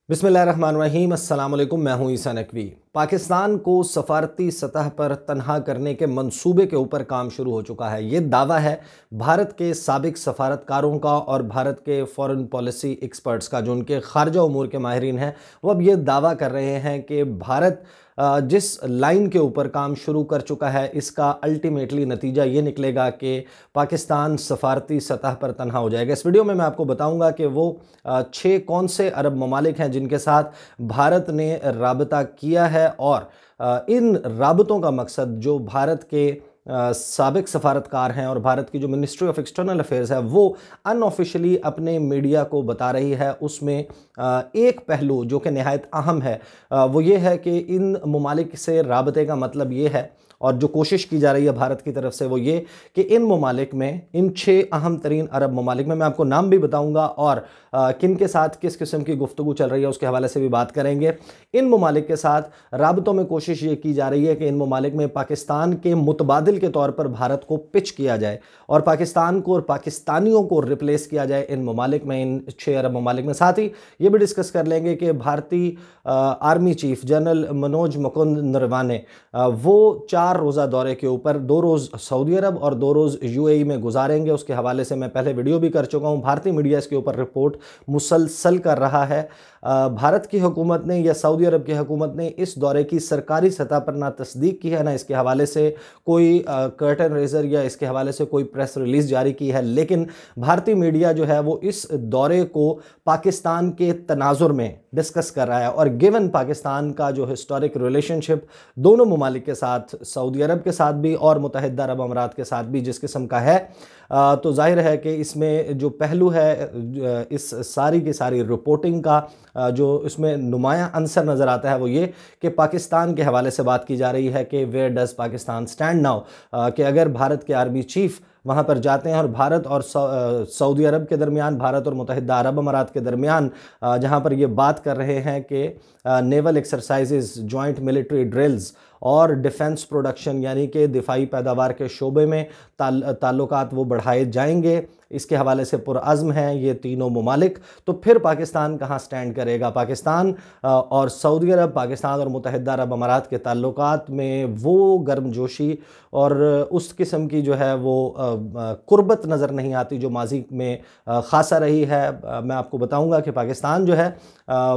बिस्मिल्लाहिर्रहमानिर्रहीम, अस्सलाम वालेकुम। मैं हूं ईसा नकवी। पाकिस्तान को सफारती सतह पर तनहा करने के मंसूबे के ऊपर काम शुरू हो चुका है। ये दावा है भारत के साबिक सफारतकारों का और भारत के फॉरेन पॉलिसी एक्सपर्ट्स का, जो उनके खारजा उमूर के माहिरीन हैं। वो अब ये दावा कर रहे हैं कि भारत जिस लाइन के ऊपर काम शुरू कर चुका है, इसका अल्टीमेटली नतीजा ये निकलेगा कि पाकिस्तान सफारती सतह पर तनहा हो जाएगा। इस वीडियो में मैं आपको बताऊंगा कि वो 6 कौन से अरब ममालिक हैं जिनके साथ भारत ने राबता किया है, और इन राबतों का मकसद, जो भारत के साबिक सफारतकार हैं और भारत की जो मिनिस्ट्री ऑफ एक्सटर्नल अफेयर्स है वो अनऑफिशियली अपने मीडिया को बता रही है, उसमें एक पहलू जो कि नहायत अहम है वो ये है कि इन ममालिक से राबते का मतलब ये है, और जो कोशिश की जा रही है भारत की तरफ से वो ये कि इन ममालिक में, इन 6 अहम तरीन अरब ममालिक में, मैं आपको नाम भी बताऊंगा और किन के साथ किस किस्म की गुफ्तगू चल रही है उसके हवाले से भी बात करेंगे। इन ममालिक के साथ राबतों में कोशिश ये की जा रही है कि इन ममालिक में पाकिस्तान के मुतबादिल के तौर पर भारत को पिच किया जाए और पाकिस्तान को और पाकिस्तानियों को रिप्लेस किया जाए इन ममालिक में, इन 6 अरब ममालिक में। साथ ही ये भी डिस्कस कर लेंगे कि भारतीय army chief general Manoj Mukund Naravane वो 4 रोज़ा दौरे के ऊपर 2 रोज़ सऊदी अरब और 2 रोज़ यूएई में गुजारेंगे। उसके हवाले से मैं पहले वीडियो भी कर चुका हूँ। भारतीय मीडिया इसके ऊपर रिपोर्ट मुसलसल कर रहा है। भारत की हुकूमत ने या सऊदी अरब की हुकूमत ने इस दौरे की सरकारी सतह पर ना तस्दीक की है, ना इसके हवाले से कोई कर्टन रेजर या इसके हवाले से कोई प्रेस रिलीज़ जारी की है। लेकिन भारतीय मीडिया जो है वो इस दौरे को पाकिस्तान के तनाजुर में डिस्कस कर रहा है, और गिवन पाकिस्तान का जो हिस्टोरिक रिलेशनशिप दोनों ममालिक के साथ, सऊदी अरब के साथ भी और मुत्तहिदा अरब अमारात के साथ भी, जिस किस्म का है, तो जाहिर है कि इसमें जो पहलू है इस सारी की सारी रिपोर्टिंग का, जो इसमें नुमायां अंसर नज़र आता है वो ये कि पाकिस्तान के हवाले से बात की जा रही है कि where does Pakistan stand now, कि अगर भारत के आर्मी चीफ वहाँ पर जाते हैं और भारत और सऊदी अरब के दरमियान, भारत और मुत्तहिदा अरब अमारात के दरमियान जहाँ पर ये बात कर रहे हैं कि naval exercises, joint military drills और डिफेंस प्रोडक्शन, यानी कि दिफाई पैदावार के शोबे में ताल्लुकात वो बढ़ाए जाएंगे, इसके हवाले से पुरअज़्म हैं ये तीनों ममालिक। तो फिर पाकिस्तान कहाँ स्टैंड करेगा? पाकिस्तान और सऊदी अरब, पाकिस्तान और मुत्तहिदा अरब अमारात के ताल्लुकात में वो गर्मजोशी और उस किस्म की जो है वो कुर्बत नज़र नहीं आती जो माजी में ख़ासा रही है। मैं आपको बताऊंगा कि पाकिस्तान जो है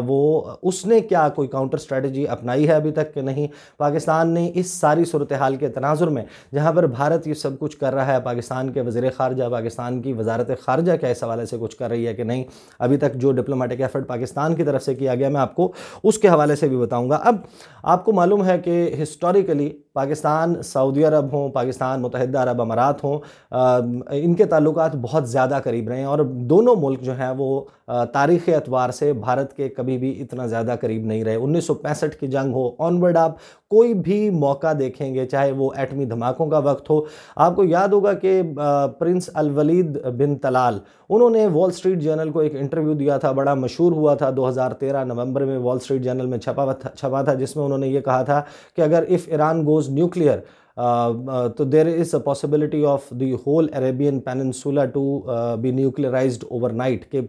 वो उसने क्या कोई काउंटर स्ट्रेटजी अपनाई है अभी तक कि नहीं। पाकिस्तान ने इस सारी सूरत हाल के तनाजुर में, जहाँ पर भारत ये सब कुछ कर रहा है, पाकिस्तान के वज़ीर ख़ारजा, पाकिस्तान की वजारत ख़ारजा क्या इस हवाले से कुछ कर रही है कि नहीं, अभी तक जो डिप्लोमेटिक एफर्ट पाकिस्तान की तरफ से किया गया, मैं आपको उसके हवाले से भी बताऊंगा। अब आपको मालूम है कि हिस्टोरिकली पाकिस्तान, सऊदी अरब हों, पाकिस्तान मुत्तहिदा अरब अमारात हों, इनके ताल्लुकात बहुत ज़्यादा करीब रहे हैं, और दोनों मुल्क जो हैं वो तारीख़ी एतबार से भारत के कभी भी इतना ज़्यादा करीब नहीं रहे। 1965 की जंग हो, ऑनवर्ड आप कोई भी मौका देखेंगे, चाहे वो एटमी धमाकों का वक्त हो, आपको याद होगा कि प्रिंस अल वलीद बिन तलाल, उन्होंने वॉल स्ट्रीट जर्नल को एक इंटरव्यू दिया था, बड़ा मशहूर हुआ था, 2013 नवंबर में वॉल स्ट्रीट जर्नल में छपा था, जिसमें उन्होंने ये कहा था कि अगर इफ़ ईरान गोज़ न्यूक्लियर तो there is a possibility of the whole Arabian peninsula to be nuclearised overnight, कि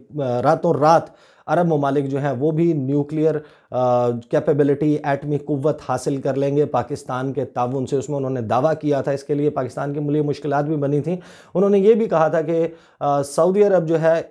रातों रात अरब ममालिक जो हैं वो भी न्यूक्लियर कैपेबिलिटी, एटमी कुव्वत हासिल कर लेंगे पाकिस्तान के ताउन से। उसमें उन्होंने दावा किया था। इसके लिए पाकिस्तान के लिए मुश्किलात भी बनी थी। उन्होंने ये भी कहा था कि सऊदी अरब जो है,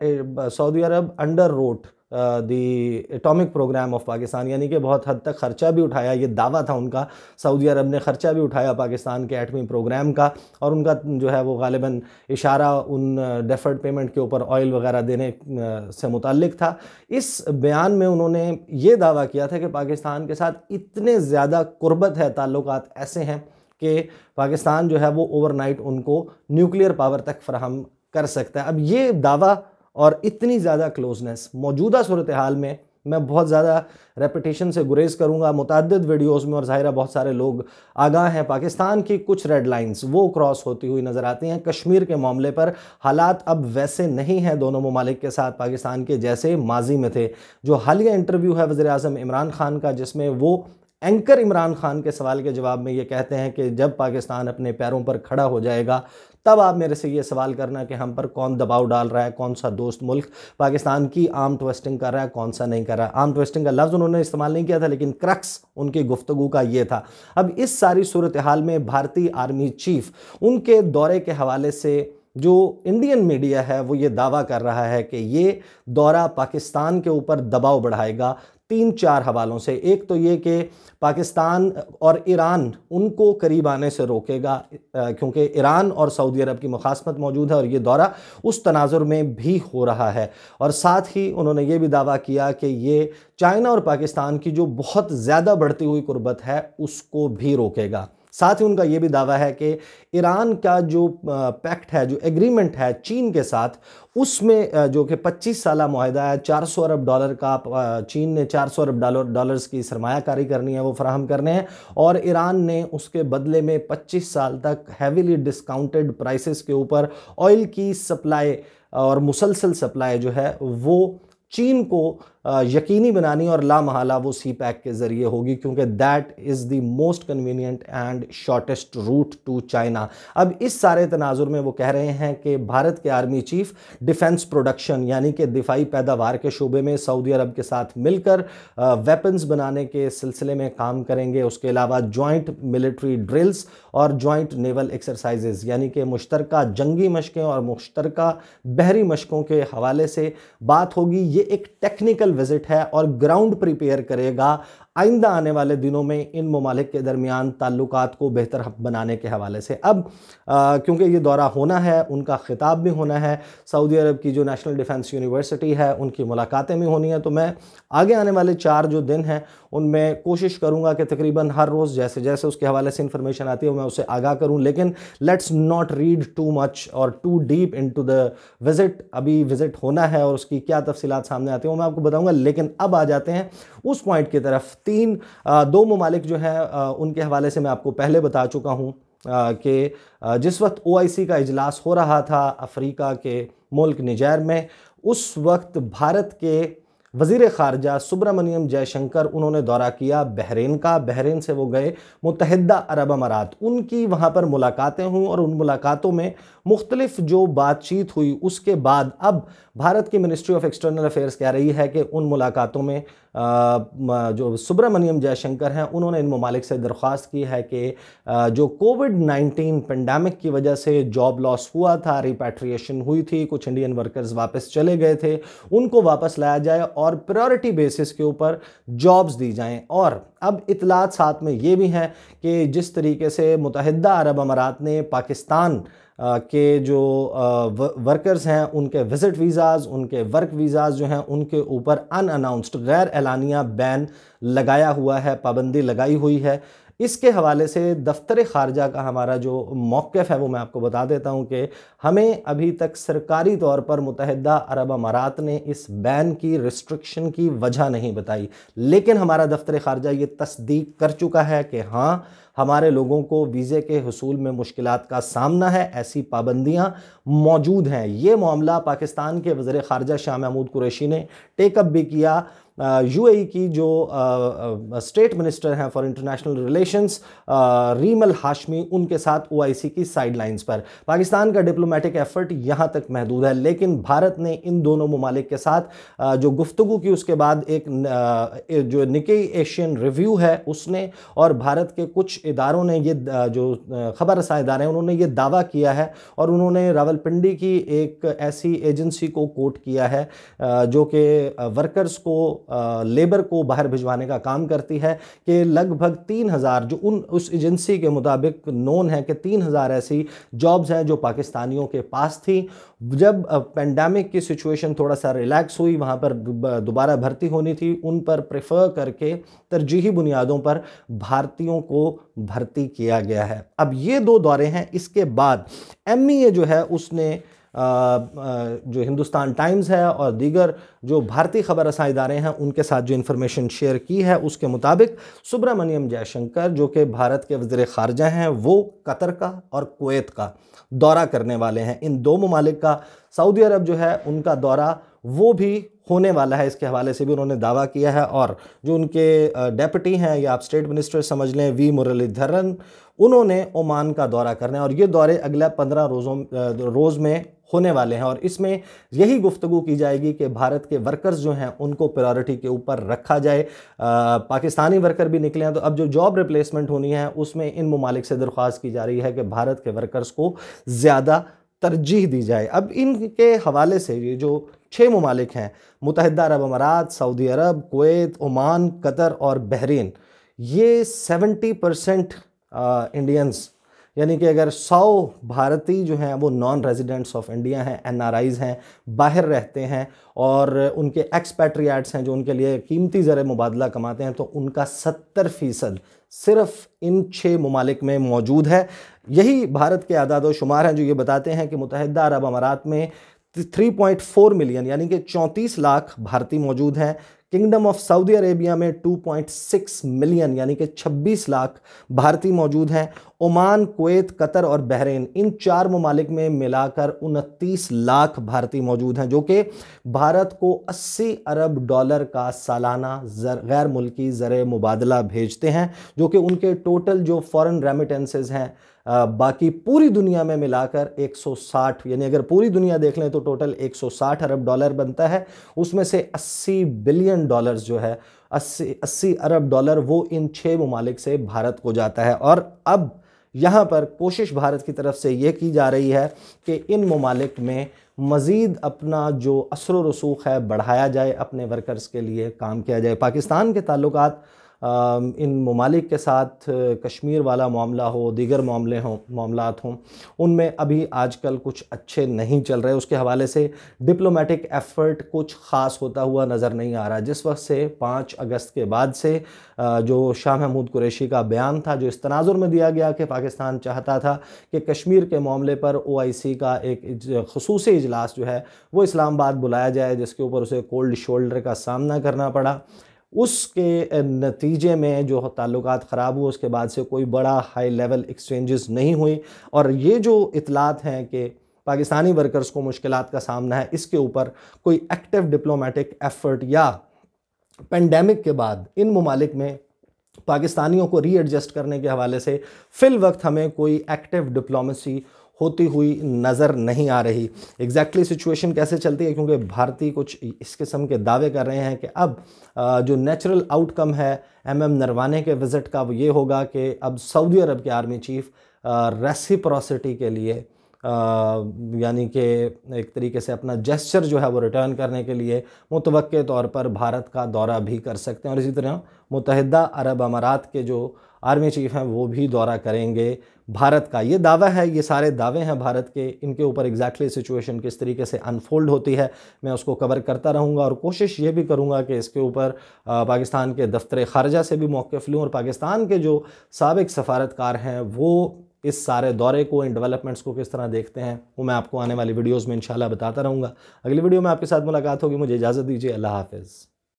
Saudi Arabia underwrote the atomic programme of Pakistan, यानी कि बहुत हद तक ख़र्चा भी उठाया, ये दावा था उनका, सऊदी अरब ने ख़र्चा भी उठाया पाकिस्तान के एटमी प्रोग्राम का, और उनका जो है वो गालिबन इशारा उन डेफर्ड पेमेंट के ऊपर ऑयल वगैरह देने से मुताल्लिक था। इस बयान में उन्होंने ये दावा किया था कि पाकिस्तान के साथ इतने ज़्यादा कुर्बत है, ताल्लुकात ऐसे हैं कि पाकिस्तान जो है वो ओवरनाइट उनको न्यूक्लियर पावर तक फराहम कर सकता है। अब ये दावा और इतनी ज़्यादा क्लोजनेस मौजूदा सूरत हाल में, मैं बहुत ज़्यादा रेपिटेशन से गुरेज करूँगा मुतअद्दिद वीडियोज़ में, और ज़ाहिर बहुत सारे लोग आगाह हैं, पाकिस्तान की कुछ रेड लाइंस वो क्रॉस होती हुई नज़र आती हैं। कश्मीर के मामले पर हालात अब वैसे नहीं हैं दोनों ममालिक के साथ पाकिस्तान के जैसे माजी में थे। जो हालिया इंटरव्यू है वज़ीर आज़म इमरान खान का, जिसमें वो एंकर इमरान खान के सवाल के जवाब में ये कहते हैं कि जब पाकिस्तान अपने पैरों पर खड़ा हो जाएगा तब आप मेरे से ये सवाल करना कि हम पर कौन दबाव डाल रहा है, कौन सा दोस्त मुल्क पाकिस्तान की आर्म ट्विस्टिंग कर रहा है, कौन सा नहीं कर रहा है। आर्म ट्विस्टिंग का लफ्ज़ उन्होंने इस्तेमाल नहीं किया था, लेकिन क्रक्स उनकी गुफ्तगू का ये था। अब इस सारी सूरत हाल में भारतीय आर्मी चीफ उनके दौरे के हवाले से जो इंडियन मीडिया है वो ये दावा कर रहा है कि ये दौरा पाकिस्तान के ऊपर दबाव बढ़ाएगा 3-4 हवालों से। एक तो ये कि पाकिस्तान और ईरान उनको करीब आने से रोकेगा, क्योंकि ईरान और सऊदी अरब की मुखासमत मौजूद है और ये दौरा उस तनाजुर में भी हो रहा है। और साथ ही उन्होंने ये भी दावा किया कि ये चाइना और पाकिस्तान की जो बहुत ज़्यादा बढ़ती हुई कुर्बत है उसको भी रोकेगा। साथ ही उनका यह भी दावा है कि ईरान का जो पैक्ट है, जो एग्रीमेंट है चीन के साथ, उसमें जो कि 25 साला मुआहदा है, 400 अरब डॉलर का चीन ने 400 अरब डॉलर्स की सरमायाकारी करनी है, वो फराहम करने हैं, और ईरान ने उसके बदले में 25 साल तक हैवीली डिस्काउंटेड प्राइसेस के ऊपर ऑयल की सप्लाई और मुसलसल सप्लाई जो है वो चीन को यकीनी बनानी और लामहला वो सी पैक के ज़रिए होगी, क्योंकि that is the most convenient and shortest route to China. अब इस सारे तनाजुर में वो कह रहे हैं कि भारत के आर्मी चीफ डिफेंस प्रोडक्शन यानी कि दिफाई पैदावार के शोबे में सऊदी अरब के साथ मिलकर वेपन्स बनाने के सिलसिले में काम करेंगे। उसके अलावा जॉइंट मिलिट्री ड्रिल्स और जॉइंट नेवल एक्सरसाइजेज यानी कि मुश्तरका जंगी मशकें और मुश्तरका बहरी मशकों के हवाले से बात होगी। ये एक टेक्निकल विजिट है और ग्राउंड प्रिपेयर करेगा आइंदा आने वाले दिनों में इन ममालिक के दरमियान ताल्लुकात को बेहतर बनाने के हवाले से। अब क्योंकि ये दौरा होना है, उनका खिताब भी होना है, सऊदी अरब की जो नेशनल डिफेंस यूनिवर्सिटी है उनकी मुलाकातें भी होनी है, तो मैं आगे आने वाले 4 जो दिन हैं उनमें कोशिश करूंगा कि तकरीबन हर रोज़ जैसे जैसे उसके हवाले से इंफॉर्मेशन आती है मैं उसे आगाह करूं। लेकिन let's not read too much और too deep into the visit. अभी विजिट होना है और उसकी क्या तफसीलात सामने आती है वो मैं आपको बताऊंगा। लेकिन अब आ जाते हैं उस पॉइंट की तरफ। 2 ममालिक जो हैं उनके हवाले से मैं आपको पहले बता चुका हूं कि जिस वक्त OIC का इजलास हो रहा था अफ्रीका के मुल्क निजर में, उस वक्त भारत के वज़ीर ख़ारजा सुब्रमण्यम जयशंकर उन्होंने दौरा किया बहरीन का। बहरीन से वो गए मुत्तहिदा अरब अमारात, उनकी वहाँ पर मुलाकातें हुई और उन मुलाकातों में मुख्तलिफ जो बातचीत हुई। उसके बाद अब भारत की मिनिस्ट्री ऑफ एक्सटर्नल अफेयर्स कह रही है कि उन मुलाकातों में जो सुब्रमण्यम जयशंकर हैं उन्होंने इन ममालिक से दरख्वास्त की है कि जो कोविड-19 पेंडेमिक की वजह से जॉब लॉस हुआ था, रिपैट्रिएशन हुई थी, कुछ इंडियन वर्कर्स वापस चले गए थे, उनको वापस लाया जाए और प्रायोरिटी बेसिस के ऊपर जॉब्स दी जाएं। और अब इतलात साथ में ये भी हैं कि जिस तरीके से मुत्तहिदा अरब अमारात ने पाकिस्तान के जो वर्कर्स हैं उनके विज़िट वीज़ाज़, उनके वर्क वीज़ाज़ जो हैं उनके ऊपर अनअनाउंस्ड गैर एलानिया बैन लगाया हुआ है, पाबंदी लगाई हुई है। इसके हवाले से दफ्तर ख़ारजा का हमारा जो मौक़िफ़ है वो मैं आपको बता देता हूँ कि हमें अभी तक सरकारी तौर पर मुत्तहिदा अरब अमारात ने इस बैन की रिस्ट्रिक्शन की वजह नहीं बताई, लेकिन हमारा दफ्तर ख़ारजा ये तस्दीक कर चुका है कि हाँ, हमारे लोगों को वीज़े के हुसूल में मुश्किलात का सामना है, ऐसी पाबंदियाँ मौजूद हैं। ये मामला पाकिस्तान के वज़ीर ख़ारजा शाह महमूद कुरैशी ने टेकअप भी किया। UAE की जो स्टेट मिनिस्टर हैं फॉर इंटरनेशनल रिलेशंस रीम अल हाशमी, उनके साथ OIC की साइडलाइंस पर। पाकिस्तान का डिप्लोमेटिक एफर्ट यहाँ तक महदूद है, लेकिन भारत ने इन दोनों ममालिक के साथ जो गुफ्तगू की उसके बाद एक जो निकी एशियन रिव्यू है उसने और भारत के कुछ इदारों ने ये जो खबर रसा इदारे हैं उन्होंने ये दावा किया है और उन्होंने रावलपिंडी की एक ऐसी एजेंसी को कोट किया है जो कि वर्कर्स को लेबर को बाहर भिजवाने का काम करती है कि लगभग 3000 जो उस एजेंसी के मुताबिक नोन है कि 3000 ऐसी जॉब्स हैं जो पाकिस्तानियों के पास थी। जब पेंडेमिक की सिचुएशन थोड़ा सा रिलैक्स हुई, वहाँ पर दोबारा भर्ती होनी थी, उन पर प्रेफर करके तरजीही बुनियादों पर भारतीयों को भर्ती किया गया है। अब ये 2 दौरे हैं। इसके बाद MEA जो है उसने जो हिंदुस्तान टाइम्स है और दीगर जो भारतीय खबर रसां इदारे हैं उनके साथ जो इन्फॉर्मेशन शेयर की है उसके मुताबिक सुब्रमण्यम जयशंकर जो कि भारत के वज़ीर ख़ारजा हैं वो कतर का और कुवैत का दौरा करने वाले हैं। इन 2 ममालिक का सऊदी अरब जो है उनका दौरा वो भी होने वाला है। इसके हवाले से भी उन्होंने दावा किया है। और जो उनके डेप्यूटी हैं या आप स्टेट मिनिस्टर समझ लें, वी मुरलीधरन, उन्होंने ओमान का दौरा करना है और ये दौरे अगले 15 रोज़ में होने वाले हैं। और इसमें यही गुफ्तगू की जाएगी कि भारत के वर्कर्स जो हैं उनको प्रायोरिटी के ऊपर रखा जाए। पाकिस्तानी वर्कर भी निकले हैं, तो अब जो जॉब रिप्लेसमेंट होनी है उसमें इन ममालिक से दरख्वास्त की जा रही है कि भारत के वर्कर्स को ज़्यादा तरजीह दी जाए। अब इनके हवाले से ये जो 6 ममालिक हैं, मुत्तहिदा अरब अमारात, सऊदी अरब, कुवैत, ओमान, कतर और बहरीन, ये 70% इंडियंस, यानी कि अगर 100 भारतीय जो हैं वो नॉन रेजिडेंट्स ऑफ इंडिया हैं, NRIs हैं, बाहर रहते हैं और उनके एक्सपैट्रिएट्स हैं जो उनके लिए कीमती ज़र मुबादला कमाते हैं, तो उनका 70% सिर्फ इन 6 ममालिक में मौजूद है। यही भारत के आदाद शुमार हैं जो ये बताते हैं कि मुत्तहिदा अरब अमारात में 3.4 मिलियन यानी कि 34 लाख भारतीय मौजूद हैं। किंगडम ऑफ सऊदी अरेबिया में 2.6 मिलियन यानी कि 26 लाख भारतीय मौजूद हैं। ओमान, कुवैत, कतर और बहरीन, इन 4 ममालिक में मिलाकर 29 लाख भारतीय मौजूद हैं, जो कि भारत को 80 अरब डॉलर का सालाना गैर मुल्की ज़र मुबादला भेजते हैं, जो कि उनके टोटल जो फॉरेन रेमिटेंसेस हैं बाकी पूरी दुनिया में मिलाकर 160, यानी अगर पूरी दुनिया देख लें तो टोटल 160 अरब डॉलर बनता है। उसमें से 80 बिलियन डॉलर्स जो है 80 अरब डॉलर वो इन 6 ममालिक से भारत को जाता है। और अब यहाँ पर कोशिश भारत की तरफ से ये की जा रही है कि इन ममालिक में मज़ीद अपना जो असर व रसूख है बढ़ाया जाए, अपने वर्कर्स के लिए काम किया जाए। पाकिस्तान के ताल्लुकात इन ममालिक के साथ कश्मीर वाला मामला हो, दीगर मामलात हों, उनमें अभी आजकल कुछ अच्छे नहीं चल रहे। उसके हवाले से डिप्लोमेटिक एफ़र्ट कुछ ख़ास होता हुआ नज़र नहीं आ रहा। जिस वक्त से 5 अगस्त के बाद से जो शाह महमूद कुरैशी का बयान था, जो इस तनाजुर में दिया गया कि पाकिस्तान चाहता था कि कश्मीर के मामले पर OIC का एक ख़ुसूसी इजलास जो है वो इस्लामाबाद बुलाया जाए, जिसके ऊपर उसे कोल्ड शोल्डर का सामना करना पड़ा। उसके नतीजे में जो ताल्लुकात ख़राब हुए, उसके बाद से कोई बड़ा हाई लेवल एक्सचेंजेस नहीं हुई। और ये जो इतलात हैं कि पाकिस्तानी वर्कर्स को मुश्किलात का सामना है, इसके ऊपर कोई एक्टिव डिप्लोमेटिक एफ़र्ट या पेंडेमिक के बाद इन ममालिक में पाकिस्तानियों को रीएडजस्ट करने के हवाले से फ़िल वक्त हमें कोई एक्टिव डिप्लोमेसी होती हुई नज़र नहीं आ रही। एग्जैक्टली सिचुएशन कैसे चलती है, क्योंकि भारतीय कुछ इस किस्म के दावे कर रहे हैं कि अब जो नेचुरल आउटकम है MM नरवाने के विज़िट का वो ये होगा कि अब सऊदी अरब के आर्मी चीफ रेसिप्रोसिटी के लिए यानी कि एक तरीके से अपना जेस्चर जो है वो रिटर्न करने के लिए मुतवक्के तौर पर भारत का दौरा भी कर सकते हैं। और इसी तरह मुत्तहिदा अरब अमारात के जो आर्मी चीफ हैं वो भी दौरा करेंगे भारत का। ये दावा है, ये सारे दावे हैं भारत के। इनके ऊपर एग्जैक्टली सिचुएशन किस तरीके से अनफोल्ड होती है मैं उसको कवर करता रहूँगा और कोशिश ये भी करूँगा कि इसके ऊपर पाकिस्तान के दफ्तर ख़ारजा से भी मौक़िफ़ लूँ और पाकिस्तान के जो साबिक़ सफ़ारतकार हैं वो इस सारे दौरे को, इन डेवलपमेंट्स को किस तरह देखते हैं, वो मैं आपको आने वाली वीडियोज़ में इंशाल्लाह बताता रहूँगा। अगली वीडियो में आपके साथ मुलाकात होगी। मुझे इजाज़त दीजिए। अल्लाह हाफ़िज़।